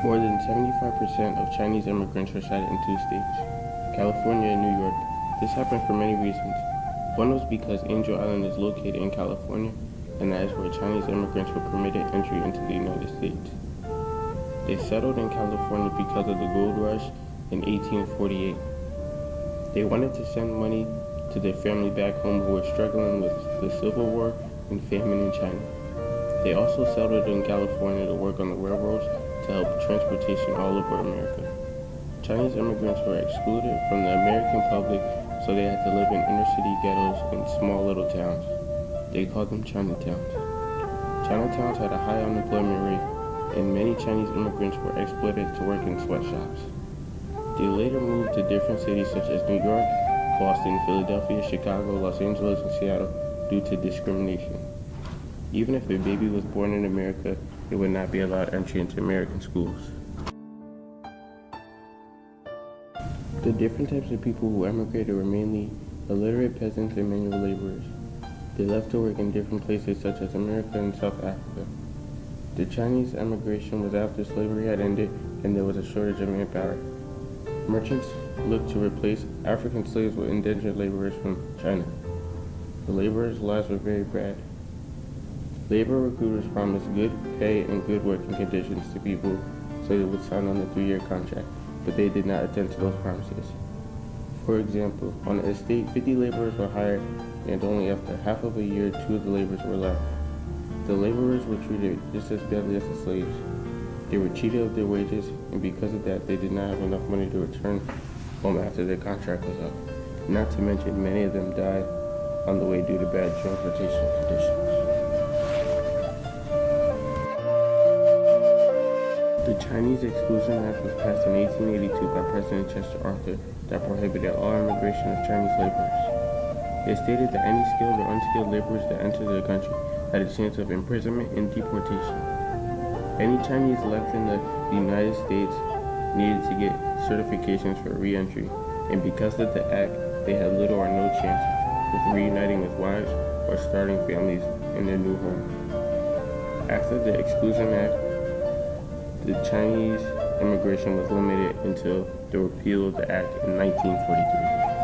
More than 75% of Chinese immigrants reside in two states, California and New York. This happened for many reasons. One was because Angel Island is located in California, and that is where Chinese immigrants were permitted entry into the United States. They settled in California because of the gold rush in 1848. They wanted to send money to their family back home who were struggling with the Civil War and famine in China. They also settled in California to work on the railroads to help transportation all over America. Chinese immigrants were excluded from the American public, so they had to live in inner city ghettos and small little towns. They called them Chinatowns. Chinatowns had a high unemployment rate, and many Chinese immigrants were exploited to work in sweatshops. They later moved to different cities such as New York, Boston, Philadelphia, Chicago, Los Angeles, and Seattle due to discrimination. Even if a baby was born in America, it would not be allowed entry into American schools. The different types of people who emigrated were mainly illiterate peasants and manual laborers. They left to work in different places such as America and South Africa. The Chinese emigration was after slavery had ended and there was a shortage of manpower. Merchants looked to replace African slaves with indentured laborers from China. The laborers' lives were very bad. Labor recruiters promised good pay and good working conditions to people so they would sign on a 3-year contract, but they did not attend to those promises. For example, on an estate, 50 laborers were hired, and only after half of a year, 2 of the laborers were left. The laborers were treated just as badly as the slaves. They were cheated of their wages, and because of that, they did not have enough money to return home after their contract was up. Not to mention, many of them died on the way due to bad transportation conditions. The Chinese Exclusion Act was passed in 1882 by President Chester Arthur that prohibited all immigration of Chinese laborers. It stated that any skilled or unskilled laborers that entered the country had a chance of imprisonment and deportation. Any Chinese left in the United States needed to get certifications for re-entry, and because of the act, they had little or no chance of reuniting with wives or starting families in their new home. After the Exclusion Act, the Chinese immigration was limited until the repeal of the act in 1943.